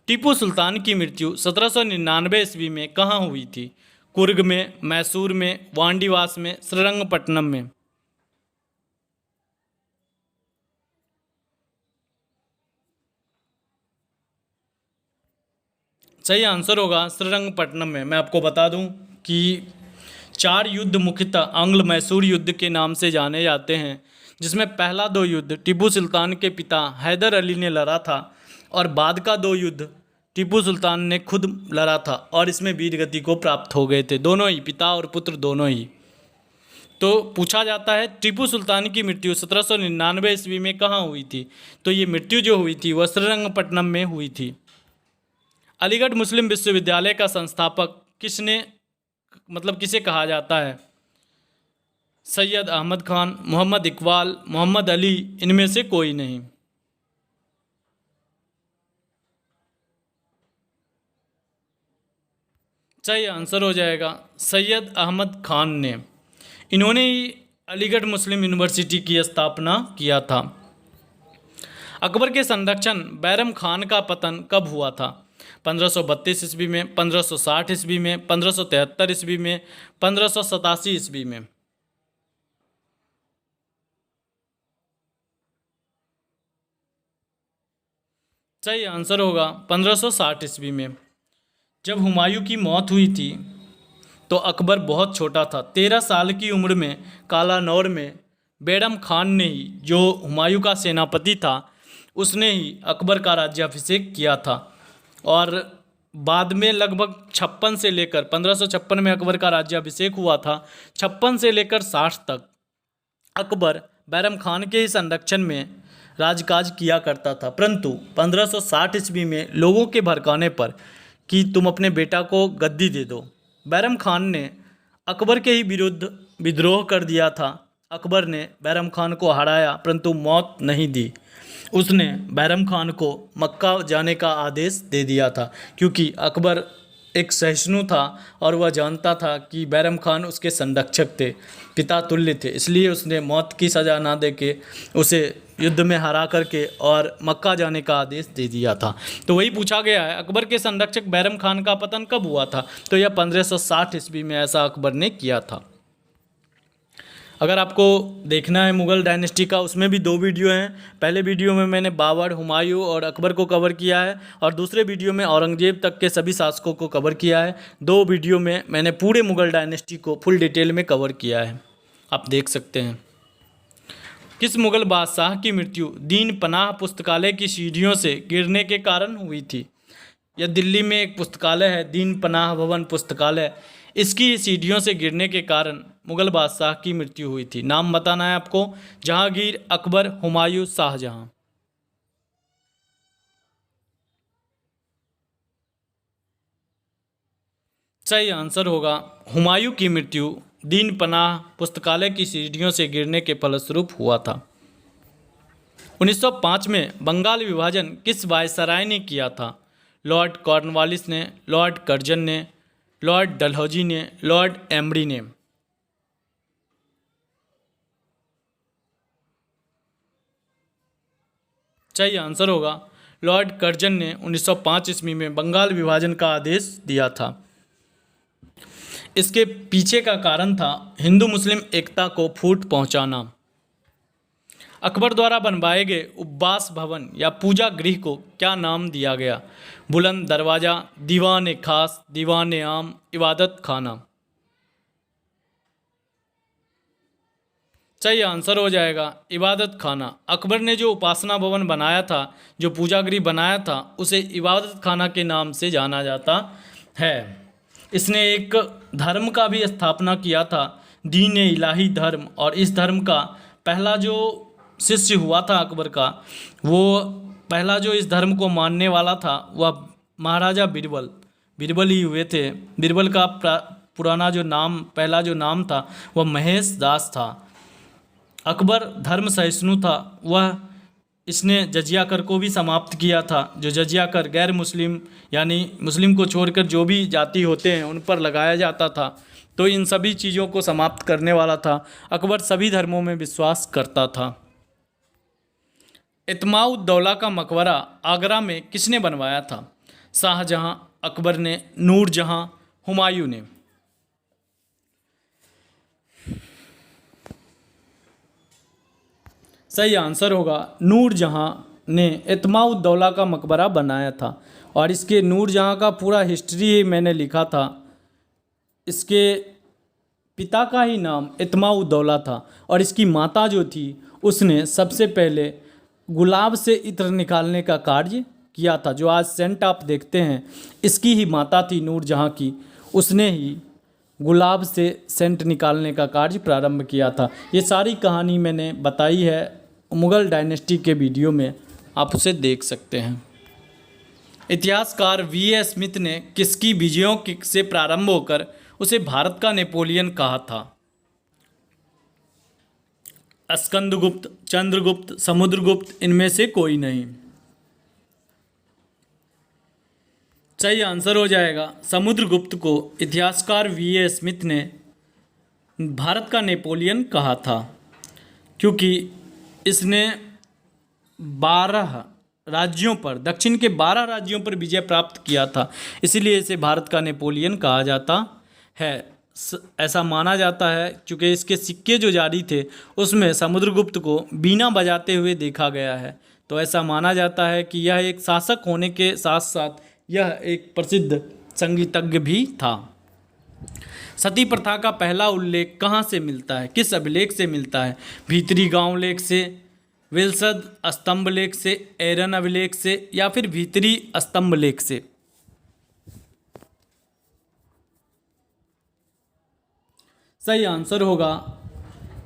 टीपू सुल्तान की मृत्यु 1799 ईस्वी में कहाँ हुई थी? कुर्ग में, मैसूर में, वांडीवास में, श्रीरंगपट्टनम में। सही आंसर होगा श्रीरंगपट्टनम में। मैं आपको बता दूं कि 4 युद्ध मुख्यतः आंग्ल मैसूर युद्ध के नाम से जाने जाते हैं, जिसमें पहला 2 युद्ध टीपू सुल्तान के पिता हैदर अली ने लड़ा था और बाद का 2 युद्ध टीपू सुल्तान ने खुद लड़ा था और इसमें वीरगति को प्राप्त हो गए थे, दोनों ही, पिता और पुत्र दोनों ही। तो पूछा जाता है टीपू सुल्तान की मृत्यु 1799 ईस्वी में कहाँ हुई थी? तो ये मृत्यु जो हुई थी वह श्रीरंगपट्टनम में हुई थी। अलीगढ़ मुस्लिम विश्वविद्यालय का संस्थापक किसे कहा जाता है? सैयद अहमद खान, मोहम्मद इकबाल, मोहम्मद अली, इनमें से कोई नहीं। सही आंसर हो जाएगा सैयद अहमद खान ने। इन्होंने ही अलीगढ़ मुस्लिम यूनिवर्सिटी की स्थापना किया था। अकबर के संरक्षण बैरम खान का पतन कब हुआ था? 1532 ईस्वी में, 1560 ईस्वी में, 1573 ईस्वी में, 1587 ईस्वी में। सही आंसर होगा 1560 ईस्वी में। जब हुमायूं की मौत हुई थी तो अकबर बहुत छोटा था। 13 साल की उम्र में कालानौर में बैरम खान ने ही, जो हुमायूं का सेनापति था, उसने ही अकबर का राज्याभिषेक किया था और बाद में लगभग 56 से लेकर 1556 में अकबर का राज्याभिषेक हुआ था। 56 से लेकर 60 तक अकबर बैरम खान के ही संरक्षण में राजकाज किया करता था, परंतु 1560 ईस्वी में लोगों के भड़काने पर कि तुम अपने बेटा को गद्दी दे दो, बैरम खान ने अकबर के ही विरुद्ध विद्रोह कर दिया था। अकबर ने बैरम खान को हराया परंतु मौत नहीं दी। उसने बैरम खान को मक्का जाने का आदेश दे दिया था, क्योंकि अकबर एक सहिष्णु था और वह जानता था कि बैरम खान उसके संरक्षक थे, पिता तुल्य थे, इसलिए उसने मौत की सज़ा ना दे के उसे युद्ध में हरा करके और मक्का जाने का आदेश दे दिया था। तो वही पूछा गया है, अकबर के संरक्षक बैरम खान का पतन कब हुआ था? तो यह 1560 ईस्वी में ऐसा अकबर ने किया था। अगर आपको देखना है मुग़ल डायनेस्टी का, उसमें भी 2 वीडियो हैं। पहले वीडियो में मैंने बाबर, हुमायूं और अकबर को कवर किया है और दूसरे वीडियो में औरंगजेब तक के सभी शासकों को कवर किया है। 2 वीडियो में मैंने पूरे मुग़ल डायनेस्टी को फुल डिटेल में कवर किया है, आप देख सकते हैं। किस मुग़ल बादशाह की मृत्यु दीन पनाह पुस्तकालय की सीढ़ियों से गिरने के कारण हुई थी? यह दिल्ली में एक पुस्तकालय है, दीन पनाह भवन पुस्तकालय, इसकी सीढ़ियों से गिरने के कारण मुग़ल बादशाह की मृत्यु हुई थी। नाम बताना है आपको, जहांगीर, अकबर, हुमायूं, शाहजहां। सही आंसर होगा हुमायूं की मृत्यु दीन पनाह पुस्तकालय की सीढ़ियों से गिरने के फलस्वरूप हुआ था। 1905 में बंगाल विभाजन किस वायसराय ने किया था? लॉर्ड कॉर्नवालिस ने, लॉर्ड कर्जन ने, लॉर्ड डलहौजी ने, लॉर्ड एम्बरी ने। सही आंसर होगा लॉर्ड कर्जन ने 1905 ईस्वी में बंगाल विभाजन का आदेश दिया था। इसके पीछे का कारण था हिंदू मुस्लिम एकता को फूट पहुंचाना। अकबर द्वारा बनवाए गए उपवास भवन या पूजा गृह को क्या नाम दिया गया? बुलंद दरवाज़ा, दीवान खास, दीवान आम, इबादत खाना। सही आंसर हो जाएगा इबादत खाना। अकबर ने जो उपासना भवन बनाया था, जो पूजा गृह बनाया था, उसे इबादत खाना के नाम से जाना जाता है। इसने एक धर्म का भी स्थापना किया था, दीन इलाही धर्म, और इस धर्म का पहला जो शिष्य हुआ था अकबर का, वो पहला जो इस धर्म को मानने वाला था वह महाराजा बीरबल ही हुए थे। बीरबल का पुराना जो नाम, पहला जो नाम था वह महेश दास था। अकबर धर्म सहिष्णु था, वह इसने जजिया कर को भी समाप्त किया था। जो जजिया कर गैर मुस्लिम यानी मुस्लिम को छोड़कर जो भी जाति होते हैं उन पर लगाया जाता था, तो इन सभी चीज़ों को समाप्त करने वाला था। अकबर सभी धर्मों में विश्वास करता था। इत्माउद्दौला का मकबरा आगरा में किसने बनवाया था? शाहजहां, अकबर ने, नूरजहां, हुमायूं ने। सही आंसर होगा नूरजहां ने इत्माउद्दौला का मकबरा बनाया था। और इसके नूरजहाँ का पूरा हिस्ट्री मैंने लिखा था। इसके पिता का ही नाम इत्माउद्दौला था और इसकी माता जो थी उसने सबसे पहले गुलाब से इत्र निकालने का कार्य किया था। जो आज सेंट आप देखते हैं इसकी ही माता थी नूरजहाँ की, उसने ही गुलाब से सेंट निकालने का कार्य प्रारंभ किया था। ये सारी कहानी मैंने बताई है मुग़ल डायनेस्टी के वीडियो में, आप उसे देख सकते हैं। इतिहासकार वी.ए. स्मिथ ने किसकी विजयों से प्रारंभ होकर उसे भारत का नेपोलियन कहा था? स्कंदगुप्त, चंद्रगुप्त, समुद्रगुप्त, इनमें से कोई नहीं। सही आंसर हो जाएगा समुद्रगुप्त को इतिहासकार वी.ए. स्मिथ ने भारत का नेपोलियन कहा था, क्योंकि इसने 12 राज्यों पर, दक्षिण के 12 राज्यों पर विजय प्राप्त किया था, इसीलिए इसे भारत का नेपोलियन कहा जाता है। ऐसा माना जाता है क्योंकि इसके सिक्के जो जारी थे उसमें समुद्रगुप्त को बीना बजाते हुए देखा गया है, तो ऐसा माना जाता है कि यह एक शासक होने के साथ साथ यह एक प्रसिद्ध संगीतज्ञ भी था। सती प्रथा का पहला उल्लेख कहाँ से मिलता है, किस अभिलेख से मिलता है? भीतरी गांव लेख से, विलसद स्तंभ लेख से, एरन अभिलेख से या फिर भीतरी स्तंभ लेख से? सही आंसर होगा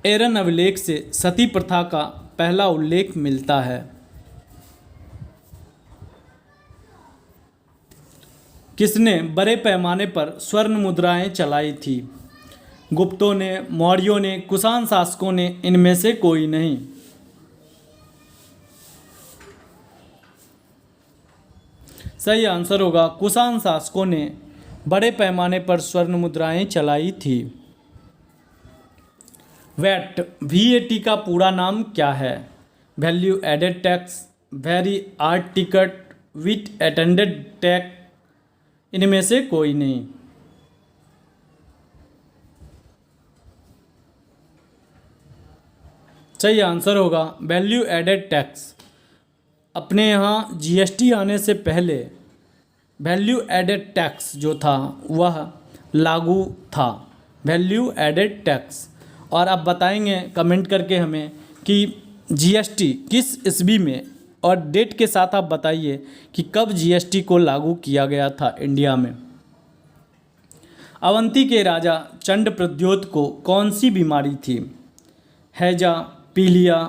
एरन अभिलेख से सती प्रथा का पहला उल्लेख मिलता है। किसने बड़े पैमाने पर स्वर्ण मुद्राएं चलाई थी? गुप्तों ने, मौर्यों ने, कुषाण शासकों ने, इनमें से कोई नहीं। सही आंसर होगा कुषाण शासकों ने बड़े पैमाने पर स्वर्ण मुद्राएं चलाई थी। वैट, VAT का पूरा नाम क्या है? Value added tax, very art ticket, with attended tax, इनमें से कोई नहीं। सही आंसर होगा वैल्यू एडेड टैक्स। अपने यहाँ GST आने से पहले वैल्यू एडेड टैक्स जो था वह लागू था, वैल्यू एडेड टैक्स। और आप बताएंगे कमेंट करके हमें कि GST किस ईस्वी में, और डेट के साथ आप बताइए कि कब GST को लागू किया गया था इंडिया में। अवंती के राजा चंडप्रद्योत को कौन सी बीमारी थी? हैजा, पीलिया,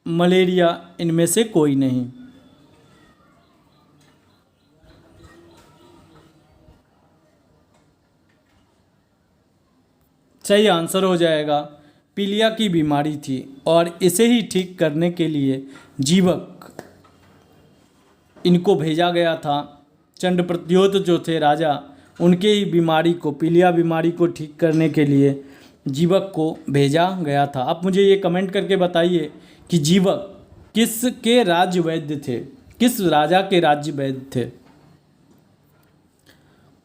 मलेरिया, इनमें से कोई नहीं। सही आंसर हो जाएगा पीलिया की बीमारी थी, और इसे ही ठीक करने के लिए जीवक इनको भेजा गया था। चंडप्रद्योत जो थे राजा, उनके ही बीमारी को, पीलिया बीमारी को ठीक करने के लिए जीवक को भेजा गया था। आप मुझे ये कमेंट करके बताइए कि जीवक किसके राज्य वैद्य थे, किस राजा के राज्य वैद्य थे?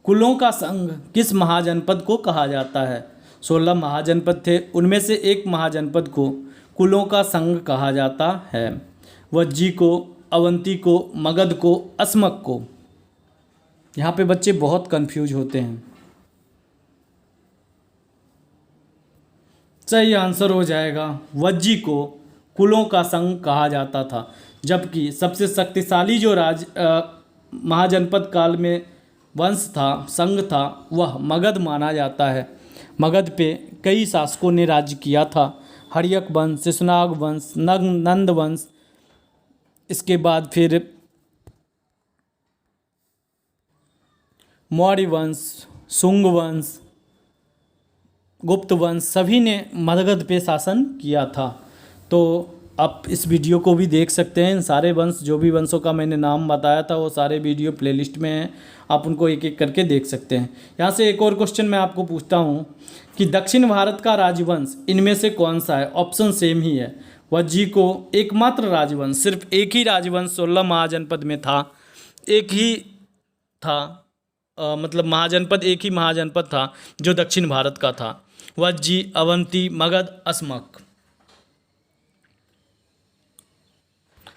कुलों का संघ किस महाजनपद को कहा जाता है? 16 महाजनपद थे, उनमें से एक महाजनपद को कुलों का संघ कहा जाता है। वज्जी को, अवंती को, मगध को, अस्मक को। यहाँ पे बच्चे बहुत कंफ्यूज होते हैं। सही आंसर हो जाएगा वज्जी को कुलों का संघ कहा जाता था, जबकि सबसे शक्तिशाली जो महाजनपद काल में वंश था, संघ था, वह मगध माना जाता है। मगध पे कई शासकों ने राज्य किया था। हर्यक वंश, शिशुनाग वंश, नंद वंश, इसके बाद फिर मौर्य वंश, शुंग वंश, गुप्त वंश, सभी ने मगध पे शासन किया था। तो आप इस वीडियो को भी देख सकते हैं। इन सारे वंश, जो भी वंशों का मैंने नाम बताया था, वो सारे वीडियो प्लेलिस्ट में हैं, आप उनको एक एक करके देख सकते हैं। यहाँ से एक और क्वेश्चन मैं आपको पूछता हूँ कि दक्षिण भारत का राजवंश इनमें से कौन सा है? ऑप्शन सेम ही है। वज्जी को एकमात्र राजवंश, सिर्फ एक ही राजवंश 16 महाजनपद में था, एक ही था, मतलब महाजनपद, एक ही महाजनपद था जो दक्षिण भारत का था। वज्जी, अवंती, मगध, अस्मक।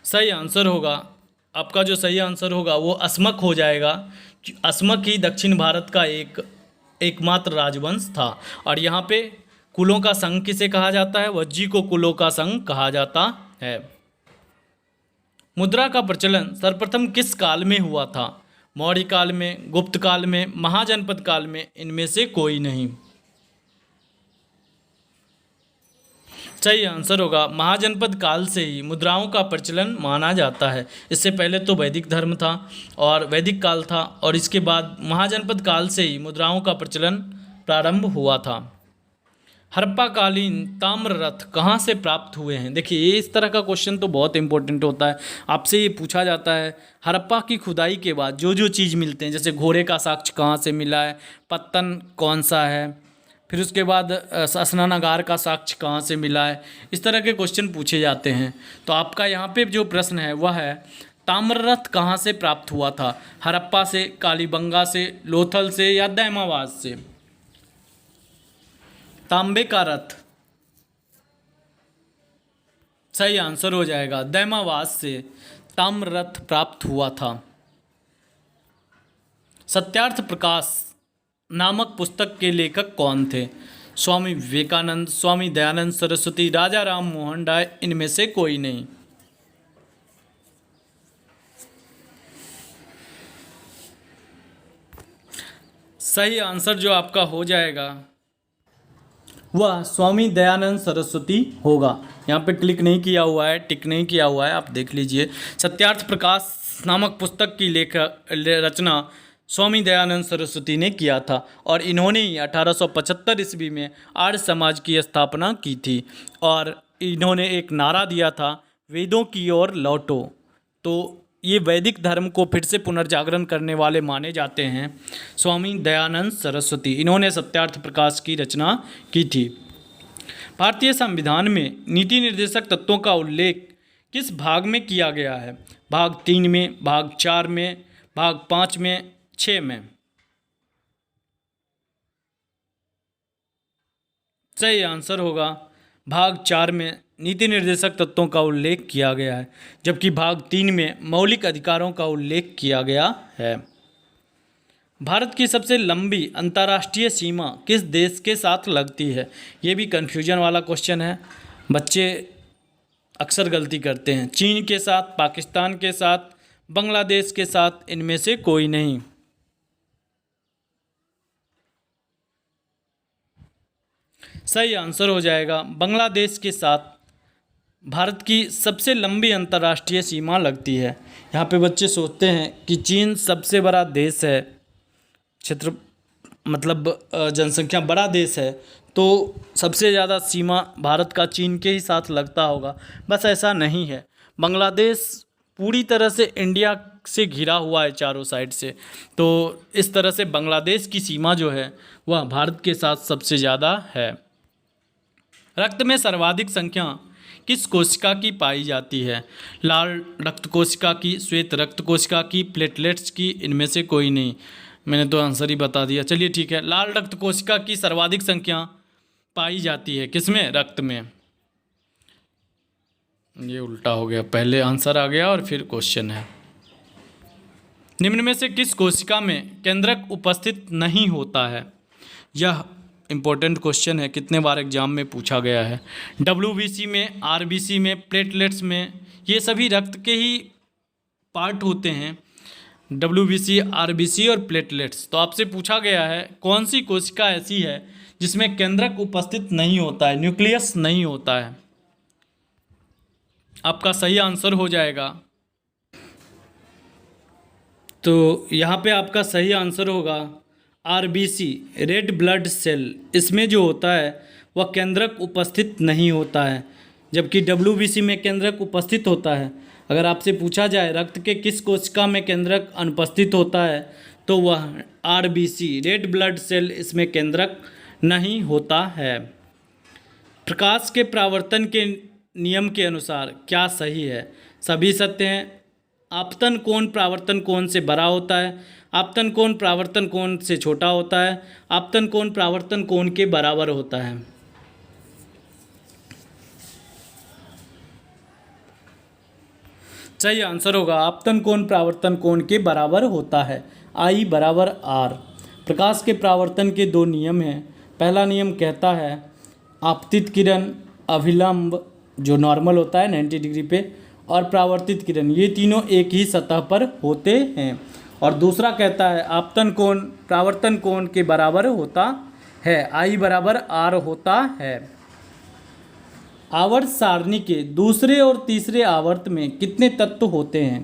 सही आंसर होगा आपका जो सही आंसर होगा वो अस्मक हो जाएगा। अस्मक ही दक्षिण भारत का एकमात्र राजवंश था। और यहाँ पे कुलों का संघ किसे कहा जाता है? वज्जी को कुलों का संघ कहा जाता है। मुद्रा का प्रचलन सर्वप्रथम किस काल में हुआ था? मौर्य काल में, गुप्त काल में, महाजनपद काल में, इनमें से कोई नहीं। सही आंसर होगा महाजनपद काल से ही मुद्राओं का प्रचलन माना जाता है। इससे पहले तो वैदिक धर्म था और वैदिक काल था, और इसके बाद महाजनपद काल से ही मुद्राओं का प्रचलन प्रारंभ हुआ था। हड़प्पाकालीन ताम्र रथ कहाँ से प्राप्त हुए हैं? देखिए, ये इस तरह का क्वेश्चन तो बहुत इंपॉर्टेंट होता है। आपसे ये पूछा जाता है हड़प्पा की खुदाई के बाद जो जो चीज़ मिलते हैं, जैसे घोड़े का साक्ष्य कहाँ से मिला है, पत्तन कौन सा है, फिर उसके बाद स्नानागार का साक्ष्य कहाँ से मिला है, इस तरह के क्वेश्चन पूछे जाते हैं। तो आपका यहाँ पे जो प्रश्न है वह है ताम्ररथ कहाँ से प्राप्त हुआ था? हड़प्पा से, कालीबंगा से, लोथल से या दैमावाद से? तांबे का रथ सही आंसर हो जाएगा। दैमावाद से ताम्ररथ प्राप्त हुआ था। सत्यार्थ प्रकाश नामक पुस्तक के लेखक कौन थे? स्वामी विवेकानंद, स्वामी दयानंद सरस्वती, राजा राम मोहन राय, इनमें से कोई नहीं। सही आंसर जो आपका हो जाएगा वह स्वामी दयानंद सरस्वती होगा। यहाँ पे क्लिक नहीं किया हुआ है, टिक नहीं किया हुआ है, आप देख लीजिए। सत्यार्थ प्रकाश नामक पुस्तक की रचना स्वामी दयानंद सरस्वती ने किया था, और इन्होंने ही 1875 ईस्वी में आर्य समाज की स्थापना की थी, और इन्होंने एक नारा दिया था, वेदों की ओर लौटो। तो ये वैदिक धर्म को फिर से पुनर्जागरण करने वाले माने जाते हैं स्वामी दयानंद सरस्वती। इन्होंने सत्यार्थ प्रकाश की रचना की थी। भारतीय संविधान में नीति निर्देशक तत्वों का उल्लेख किस भाग में किया गया है? भाग 3 में, भाग 4 में, भाग 5 में, 6 में? सही आंसर होगा भाग 4 में नीति निर्देशक तत्वों का उल्लेख किया गया है, जबकि भाग 3 में मौलिक अधिकारों का उल्लेख किया गया है। भारत की सबसे लंबी अंतर्राष्ट्रीय सीमा किस देश के साथ लगती है? ये भी कन्फ्यूजन वाला क्वेश्चन है, बच्चे अक्सर गलती करते हैं। चीन के साथ, पाकिस्तान के साथ, बांग्लादेश के साथ, इनमें से कोई नहीं। सही आंसर हो जाएगा बांग्लादेश के साथ भारत की सबसे लंबी अंतर्राष्ट्रीय सीमा लगती है। यहाँ पे बच्चे सोचते हैं कि चीन सबसे बड़ा देश है, क्षेत्र मतलब जनसंख्या बड़ा देश है, तो सबसे ज़्यादा सीमा भारत का चीन के ही साथ लगता होगा। बस ऐसा नहीं है, बांग्लादेश पूरी तरह से इंडिया से घिरा हुआ है चारों साइड से, तो इस तरह से बांग्लादेश की सीमा जो है वह भारत के साथ सबसे ज़्यादा है। रक्त में सर्वाधिक संख्या किस कोशिका की पाई जाती है? लाल रक्त कोशिका की, श्वेत रक्त कोशिका की, प्लेटलेट्स की, इनमें से कोई नहीं। मैंने तो आंसर ही बता दिया। चलिए ठीक है, लाल रक्त कोशिका की सर्वाधिक संख्या पाई जाती है किसमें? रक्त में। ये उल्टा हो गया, पहले आंसर आ गया और फिर क्वेश्चन है। निम्न में से किस कोशिका में केंद्रक उपस्थित नहीं होता है? यह इंपॉर्टेंट क्वेश्चन है, कितने बार एग्जाम में पूछा गया है। WBC में, RBC में, प्लेटलेट्स में, ये सभी रक्त के ही पार्ट होते हैं, WBC, RBC और प्लेटलेट्स। तो आपसे पूछा गया है कौन सी कोशिका ऐसी है जिसमें केंद्रक उपस्थित नहीं होता है, न्यूक्लियस नहीं होता है? आपका सही आंसर हो जाएगा, तो यहाँ पे आपका सही आंसर होगा RBC, रेड ब्लड सेल। इसमें जो होता है वह केंद्रक उपस्थित नहीं होता है, जबकि WBC में केंद्रक उपस्थित होता है। अगर आपसे पूछा जाए रक्त के किस कोशिका में केंद्रक अनुपस्थित होता है, तो वह RBC, रेड ब्लड सेल, इसमें केंद्रक नहीं होता है। प्रकाश के परावर्तन के नियम के अनुसार क्या सही है? सभी सत्य हैं। आपतन कोण परावर्तन कोण से बड़ा होता है, आपतन कोण परावर्तन कोण से छोटा होता है, आपतन कोण परावर्तन कोण के बराबर होता है। सही आंसर होगा आपतन कोण परावर्तन कोण के बराबर होता है, I बराबर R। प्रकाश के परावर्तन के दो नियम हैं। पहला नियम कहता है आपतित किरण अभिलंब जो नॉर्मल होता है 90 डिग्री पे, और परावर्तित किरण, ये तीनों एक ही सतह पर होते हैं। और दूसरा कहता है आपतन कोण परावर्तन कोण के बराबर होता है, I बराबर R होता है। आवर्त सारणी के दूसरे और तीसरे आवर्त में कितने तत्व होते हैं?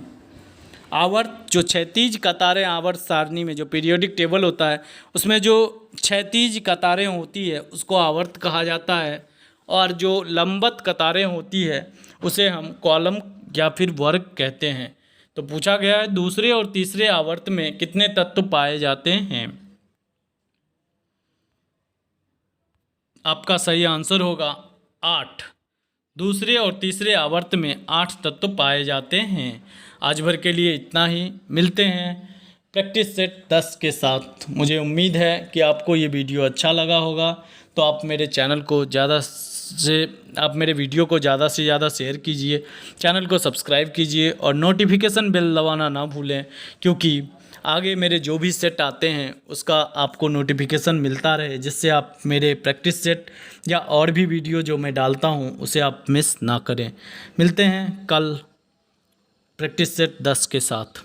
आवर्त जो क्षैतिज कतारें आवर्त सारणी में जो पीरियोडिक टेबल होता है उसमें जो क्षैतिज कतारें होती है उसको आवर्त कहा जाता है, और जो लंबवत कतारें होती है उसे हम कॉलम या फिर वर्ग कहते हैं। तो पूछा गया है दूसरे और तीसरे आवर्त में कितने तत्व पाए जाते हैं? आपका सही आंसर होगा 8। दूसरे और तीसरे आवर्त में 8 तत्व पाए जाते हैं। आज भर के लिए इतना ही, मिलते हैं प्रैक्टिस सेट 10 के साथ। मुझे उम्मीद है कि आपको ये वीडियो अच्छा लगा होगा, तो आप मेरे चैनल को आप मेरे वीडियो को ज़्यादा से ज़्यादा शेयर कीजिए, चैनल को सब्सक्राइब कीजिए और नोटिफिकेशन बेल दबाना ना भूलें, क्योंकि आगे मेरे जो भी सेट आते हैं उसका आपको नोटिफिकेशन मिलता रहे, जिससे आप मेरे प्रैक्टिस सेट या और भी वीडियो जो मैं डालता हूं उसे आप मिस ना करें। मिलते हैं कल प्रैक्टिस सेट 10 के साथ।